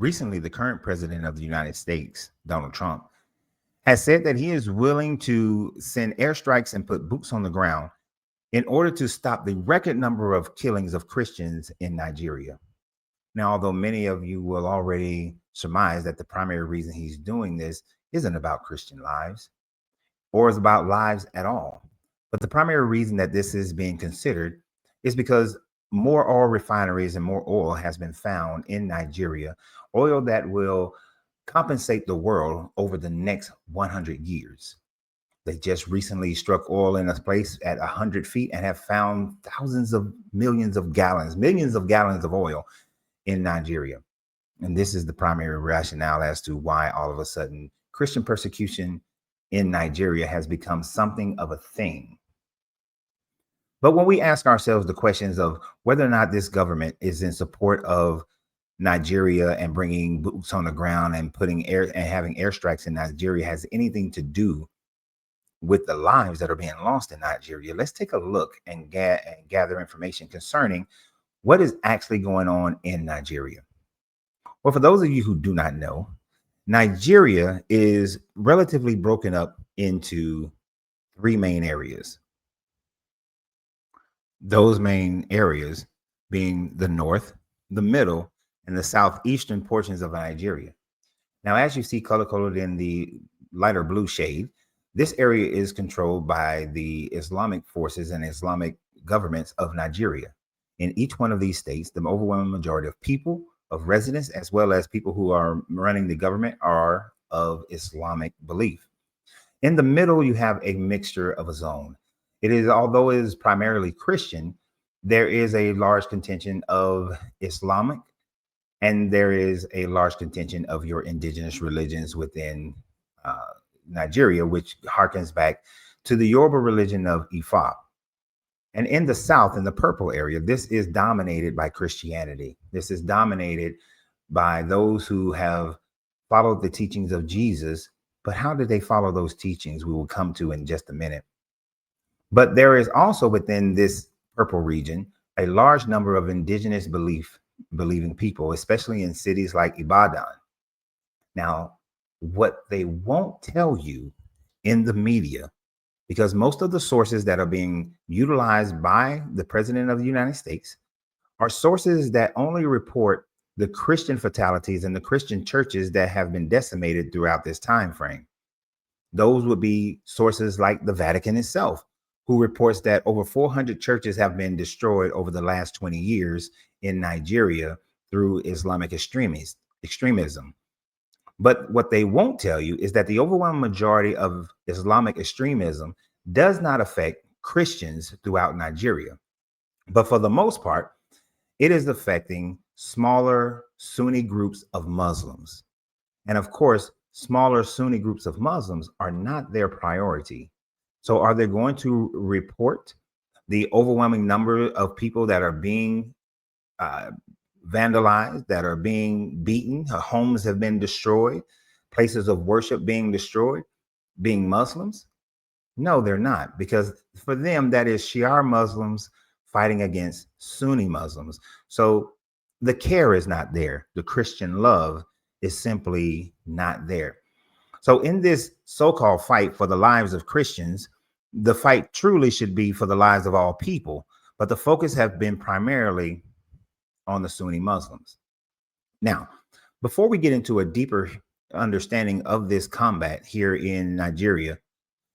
Recently, the current president of the United States, Donald Trump, has said that he is willing to send airstrikes and put boots on the ground in order to stop the record number of killings of Christians in Nigeria. Now, although many of you will already surmise that the primary reason he's doing this isn't about Christian lives or is about lives at all, but the primary reason that this is being considered is because more oil refineries and more oil has been found in Nigeria, oil that will compensate the world over the next 100 years. They just recently struck oil in a place at 100 feet and have found thousands of millions of gallons of oil in Nigeria. And this is the primary rationale as to why all of a sudden Christian persecution in Nigeria has become something of a thing. But when we ask ourselves the questions of whether or not this government is in support of Nigeria and bringing boots on the ground and putting air and having airstrikes in Nigeria has anything to do with the lives that are being lost in Nigeria, let's take a look and gather information concerning what is actually going on in Nigeria. Well, for those of you who do not know, Nigeria is relatively broken up into three main areas. Those main areas being the north, the middle, and the southeastern portions of Nigeria. Now, as you see color-coded in the lighter blue shade, this area is controlled by the Islamic forces and Islamic governments of Nigeria. In each one of these states, the overwhelming majority of people, of residents, as well as people who are running the government, are of Islamic belief. In the middle, you have a mixture of a zone. Although it is primarily Christian, there is a large contingent of Islamic, and there is a large contingent of your indigenous religions within Nigeria, which harkens back to the Yoruba religion of Ifa. And in the south, in the purple area, this is dominated by Christianity. This is dominated by those who have followed the teachings of Jesus. But how did they follow those teachings? We will come to in just a minute. But there is also within this purple region a large number of indigenous believing people, especially in cities like Ibadan. Now, what they won't tell you in the media, because most of the sources that are being utilized by the president of the United States are sources that only report the Christian fatalities and the Christian churches that have been decimated throughout this time frame. Those would be sources like the Vatican itself, who reports that over 400 churches have been destroyed over the last 20 years in Nigeria through Islamic extremism. But what they won't tell you is that the overwhelming majority of Islamic extremism does not affect Christians throughout Nigeria. But for the most part, it is affecting smaller Sunni groups of Muslims. And of course, smaller Sunni groups of Muslims are not their priority. So are they going to report the overwhelming number of people that are being vandalized, that are being beaten, homes have been destroyed, places of worship being destroyed, being Muslims? No, they're not, because for them, that is Shia Muslims fighting against Sunni Muslims. So the care is not there. The Christian love is simply not there. So in this so-called fight for the lives of Christians, the fight truly should be for the lives of all people, but the focus has been primarily on the Sunni Muslims. Now, before we get into a deeper understanding of this combat here in Nigeria,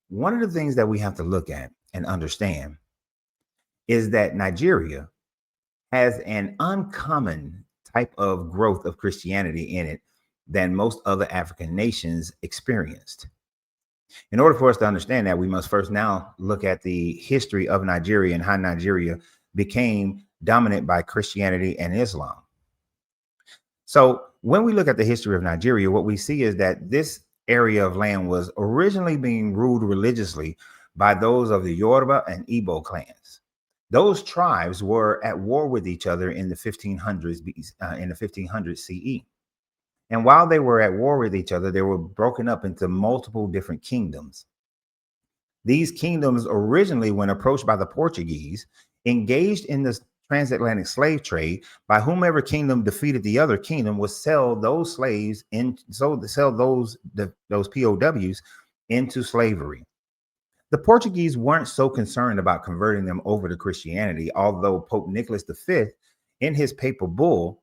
one of the things that we have to look at and understand is that Nigeria has an uncommon type of growth of Christianity in it than most other African nations experienced. In order for us to understand that, we must first now look at the history of Nigeria and how Nigeria became dominant by Christianity and Islam. So when we look at the history of Nigeria, what we see is that this area of land was originally being ruled religiously by those of the Yoruba and Igbo clans. Those tribes were at war with each other in the 1500s CE. And while they were at war with each other, they were broken up into multiple different kingdoms. These kingdoms originally, when approached by the Portuguese, engaged in the transatlantic slave trade, by whomever kingdom defeated the other kingdom would sell those slaves in, so sell those POWs into slavery. The Portuguese weren't so concerned about converting them over to Christianity, although Pope Nicholas V, in his papal bull,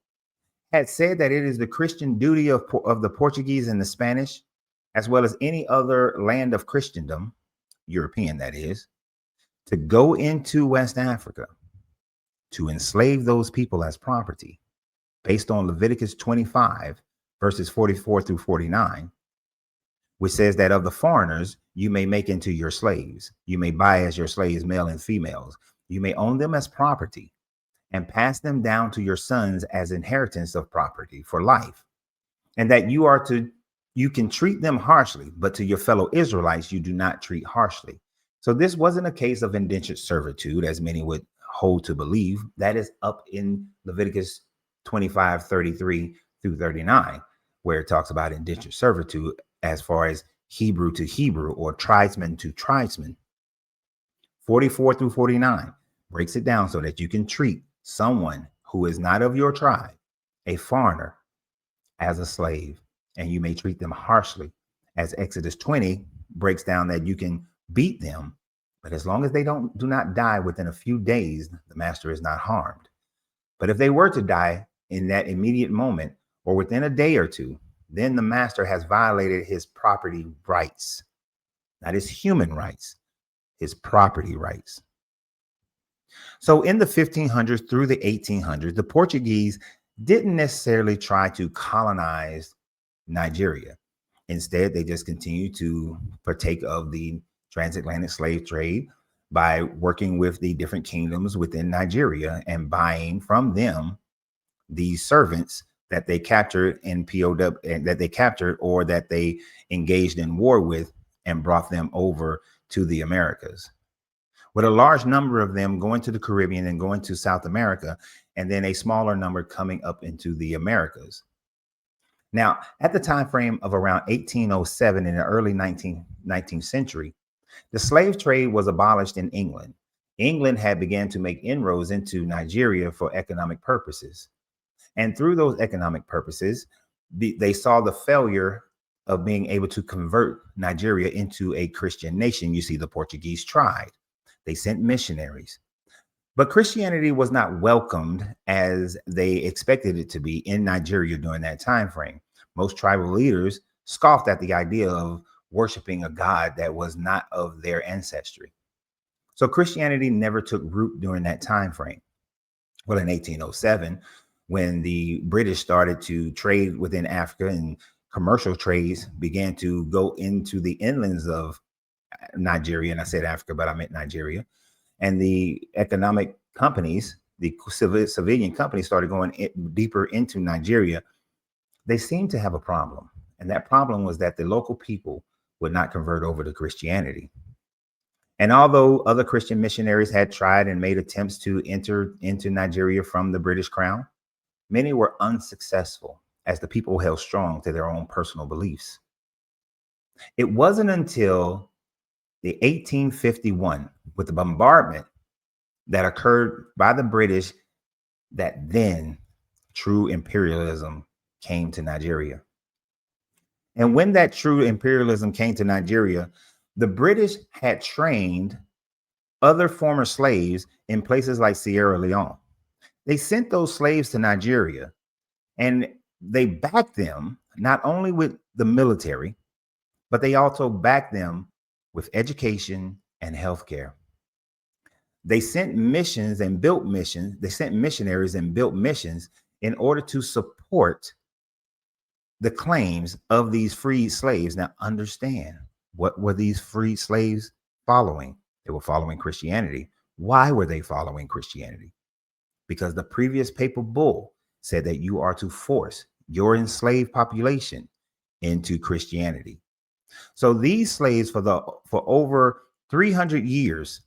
had said that it is the Christian duty of the Portuguese and the Spanish, as well as any other land of Christendom, European that is, to go into West Africa to enslave those people as property, based on Leviticus 25, verses 44 through 49, which says that of the foreigners, you may make into your slaves. You may buy as your slaves male and females. You may own them as property and pass them down to your sons as inheritance of property for life. And that you can treat them harshly, but to your fellow Israelites, you do not treat harshly. So this wasn't a case of indentured servitude, as many would hold to believe. That is up in Leviticus 25, 33 through 39, where it talks about indentured servitude as far as Hebrew to Hebrew or tribesman to tribesman. 44 through 49 breaks it down so that you can treat someone who is not of your tribe, a foreigner, as a slave, and you may treat them harshly. As Exodus 20 breaks down that you can beat them, but as long as they do not die within a few days, the master is not harmed. But if they were to die in that immediate moment or within a day or two, then the master has violated his property rights, not his human rights, his property rights. So in the 1500s through the 1800s, the Portuguese didn't necessarily try to colonize Nigeria. Instead, they just continued to partake of the transatlantic slave trade by working with the different kingdoms within Nigeria and buying from them these servants that they captured in POW, that they captured or that they engaged in war with and brought them over to the Americas, with a large number of them going to the Caribbean and going to South America, and then a smaller number coming up into the Americas. Now, at the time frame of around 1807 in the early 19th century, the slave trade was abolished in England. England had begun to make inroads into Nigeria for economic purposes. And through those economic purposes, they saw the failure of being able to convert Nigeria into a Christian nation. You see, the Portuguese tried. They sent missionaries. But Christianity was not welcomed as they expected it to be in Nigeria during that time frame. Most tribal leaders scoffed at the idea of worshiping a god that was not of their ancestry. So Christianity never took root during that time frame. Well, in 1807, when the British started to trade within Africa and commercial trades began to go into the inlands of Nigeria, and I said Africa, but I meant Nigeria, and the economic companies, the civilian companies started going deeper into Nigeria, they seemed to have a problem. And that problem was that the local people would not convert over to Christianity. And although other Christian missionaries had tried and made attempts to enter into Nigeria from the British Crown, many were unsuccessful as the people held strong to their own personal beliefs. It wasn't until the 1851, with the bombardment that occurred by the British, that then true imperialism came to Nigeria. And when that true imperialism came to Nigeria, the British had trained other former slaves in places like Sierra Leone. They sent those slaves to Nigeria and they backed them not only with the military, but they also backed them with education and healthcare. They sent missions and built missions. They sent missionaries and built missions in order to support the claims of these freed slaves. Now, understand, what were these freed slaves following? They were following Christianity. Why were they following Christianity? Because the previous papal bull said that you are to force your enslaved population into Christianity. So these slaves for over 300 years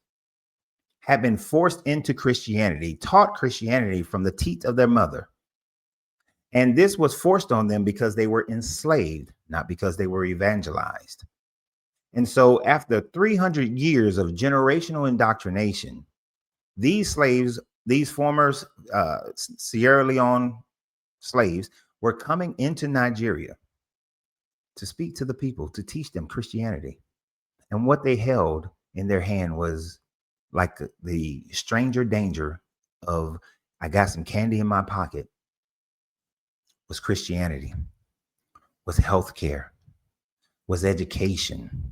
had been forced into Christianity, taught Christianity from the teat of their mother. And this was forced on them because they were enslaved, not because they were evangelized. And so after 300 years of generational indoctrination, these slaves these former Sierra Leone slaves were coming into Nigeria to speak to the people, to teach them Christianity. And what they held in their hand was like the stranger danger of, I got some candy in my pocket, was Christianity, was healthcare, was education.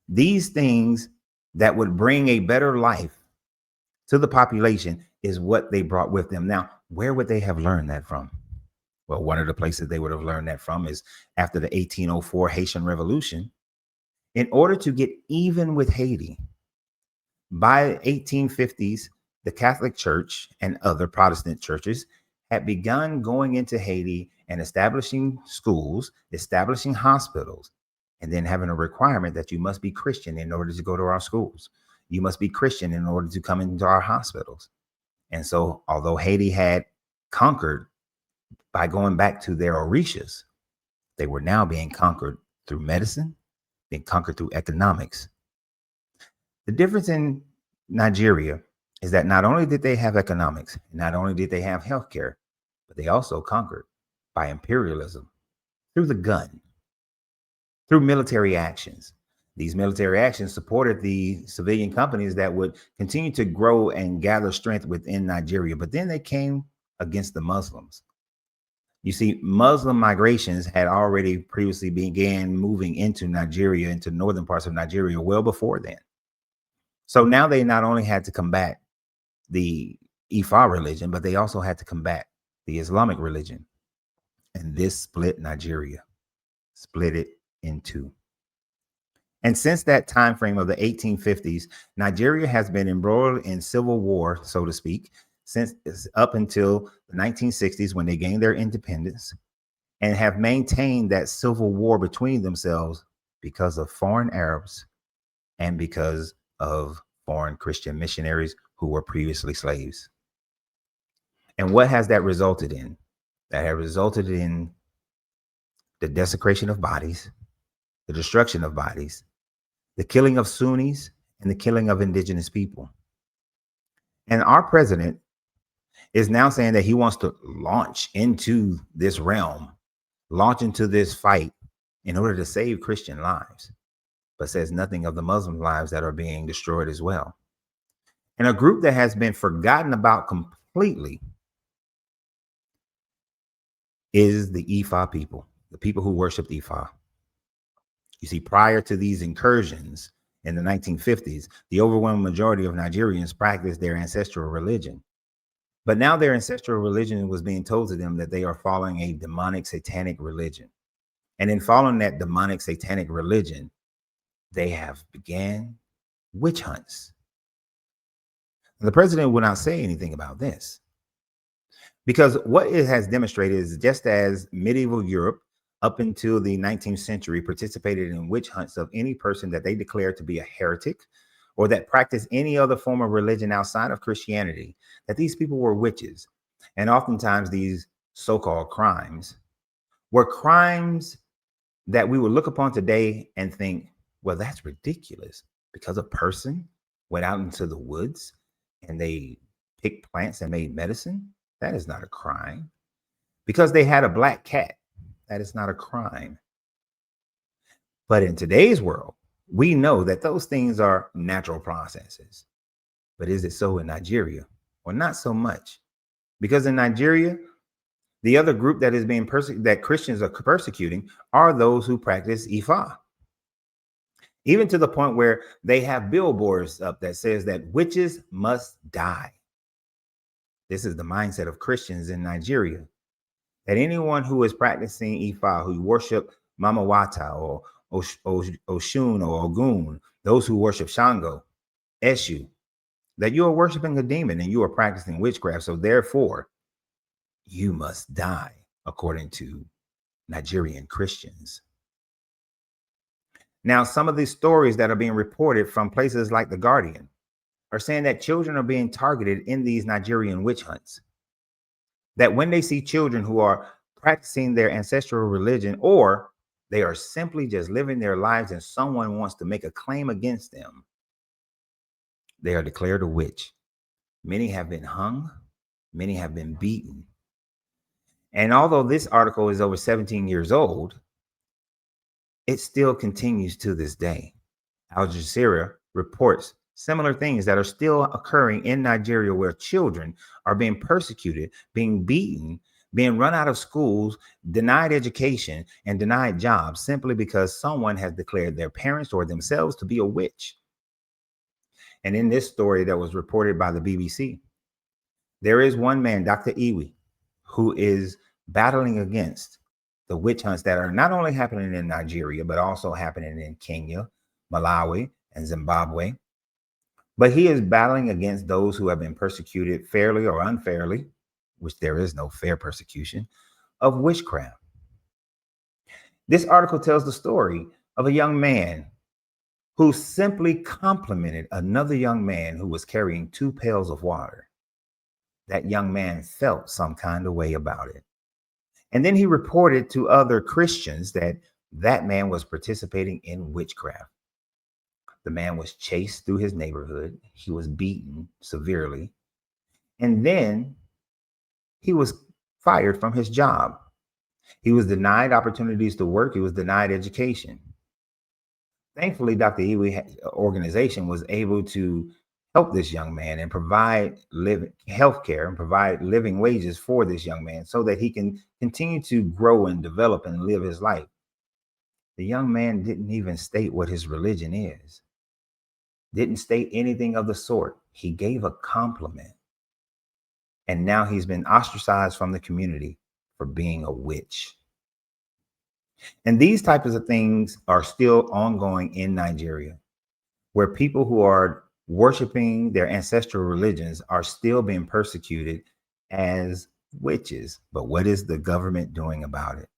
These things that would bring a better life to the population is what they brought with them. Now, where would they have learned that from? Well, one of the places they would have learned that from is after the 1804 Haitian Revolution. In order to get even with Haiti, by 1850s, the Catholic Church and other Protestant churches had begun going into Haiti and establishing schools, establishing hospitals, and then having a requirement that you must be Christian in order to go to our schools. You must be Christian in order to come into our hospitals. And so, although Haiti had conquered by going back to their orishas, they were now being conquered through medicine, being conquered through economics. The difference in Nigeria is that not only did they have economics, not only did they have healthcare, but they also conquered by imperialism through the gun, through military actions. These military actions supported the civilian companies that would continue to grow and gather strength within Nigeria. But then they came against the Muslims. You see, Muslim migrations had already previously began moving into Nigeria, into northern parts of Nigeria, well before then. So now they not only had to combat the Ifa religion, but they also had to combat the Islamic religion. And this split Nigeria, split it in two. And since that time frame of the 1850s, Nigeria has been embroiled in civil war, so to speak, since up until the 1960s when they gained their independence, and have maintained that civil war between themselves because of foreign Arabs and because of foreign Christian missionaries who were previously slaves. And what has that resulted in? That has resulted in the desecration of bodies, the destruction of bodies, the killing of Sunnis, and the killing of indigenous people. And our president is now saying that he wants to launch into this realm, launch into this fight in order to save Christian lives, but says nothing of the Muslim lives that are being destroyed as well. And a group that has been forgotten about completely is the Ifa people, the people who worship Ifa. You see, prior to these incursions in the 1950s, the overwhelming majority of Nigerians practiced their ancestral religion. But now their ancestral religion was being told to them that they are following a demonic satanic religion. And in following that demonic satanic religion, they have began witch hunts. The president will not say anything about this, because what it has demonstrated is just as medieval Europe up until the 19th century participated in witch hunts of any person that they declared to be a heretic or that practiced any other form of religion outside of Christianity, that these people were witches. And oftentimes these so-called crimes were crimes that we would look upon today and think, well, that's ridiculous, because a person went out into the woods and they picked plants and made medicine. That is not a crime. Because they had a black cat, that is not a crime. But in today's world, we know that those things are natural processes. But is it so in Nigeria? Well, not so much. Because in Nigeria, the other group that is being that Christians are persecuting are those who practice Ifa. Even to the point where they have billboards up that says that witches must die. This is the mindset of Christians in Nigeria, that anyone who is practicing Ifa, who worship Mama Wata or Oshun or Ogun, those who worship Shango, Eshu, that you are worshiping a demon and you are practicing witchcraft. So therefore, you must die, according to Nigerian Christians. Now, some of these stories that are being reported from places like The Guardian are saying that children are being targeted in these Nigerian witch hunts. That when they see children who are practicing their ancestral religion, or they are simply just living their lives and someone wants to make a claim against them, they are declared a witch. Many have been hung, many have been beaten. And although this article is over 17 years old, it still continues to this day. Al Jazeera reports similar things that are still occurring in Nigeria, where children are being persecuted, being beaten, being run out of schools, denied education, and denied jobs simply because someone has declared their parents or themselves to be a witch. And in this story that was reported by the BBC, there is one man, Dr. Iwi, who is battling against the witch hunts that are not only happening in Nigeria, but also happening in Kenya, Malawi, and Zimbabwe. But he is battling against those who have been persecuted fairly or unfairly, which there is no fair persecution, of witchcraft. This article tells the story of a young man who simply complimented another young man who was carrying 2 pails of water. That young man felt some kind of way about it. And then he reported to other Christians that that man was participating in witchcraft. The man was chased through his neighborhood. He was beaten severely. And then he was fired from his job. He was denied opportunities to work. He was denied education. Thankfully, Dr. Iwi organization was able to help this young man and provide health care and provide living wages for this young man so that he can continue to grow and develop and live his life. The young man didn't even state what his religion is, didn't state anything of the sort. He gave a compliment. And now he's been ostracized from the community for being a witch. And these types of things are still ongoing in Nigeria, where people who are worshiping their ancestral religions are still being persecuted as witches. But what is the government doing about it?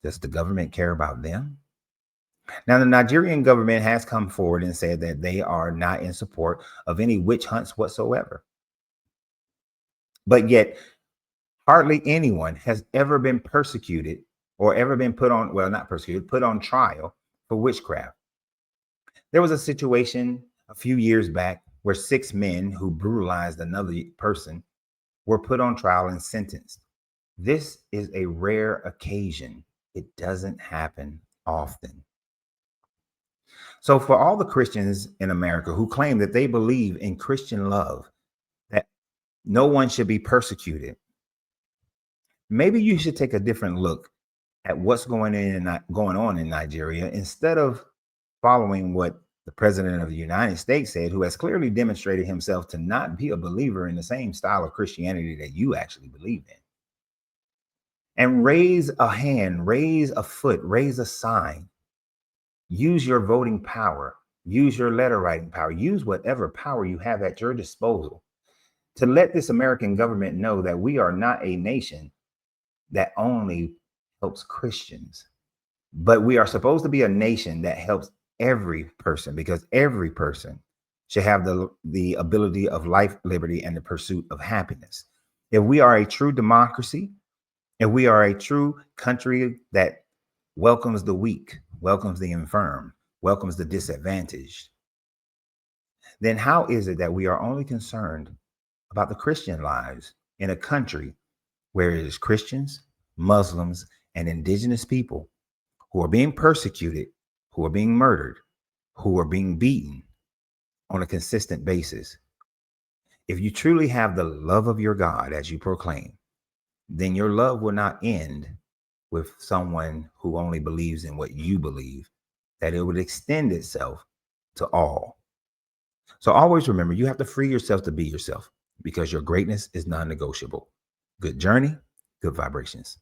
Does the government care about them? Now, the Nigerian government has come forward and said that they are not in support of any witch hunts whatsoever. But yet, hardly anyone has ever been persecuted or ever been put on, well, not persecuted, put on trial for witchcraft. There was a situation a few years back where 6 men who brutalized another person were put on trial and sentenced. This is a rare occasion. It doesn't happen often. So for all the Christians in America who claim that they believe in Christian love, that no one should be persecuted, maybe you should take a different look at what's going on in Nigeria instead of following what the president of the United States said, who has clearly demonstrated himself to not be a believer in the same style of Christianity that you actually believe in. And raise a hand, raise a foot, raise a sign. Use your voting power, use your letter writing power, use whatever power you have at your disposal to let this American government know that we are not a nation that only helps Christians, but we are supposed to be a nation that helps every person, because every person should have the ability of life, liberty, and the pursuit of happiness. If we are a true democracy, if we are a true country that welcomes the weak, welcomes the infirm, welcomes the disadvantaged, then how is it that we are only concerned about the Christian lives in a country where it is Christians, Muslims, and indigenous people who are being persecuted, who are being murdered, who are being beaten on a consistent basis? If you truly have the love of your God as you proclaim, then your love will not end with someone who only believes in what you believe, that it would extend itself to all. So always remember, you have to free yourself to be yourself, because your greatness is non-negotiable. Good journey, good vibrations.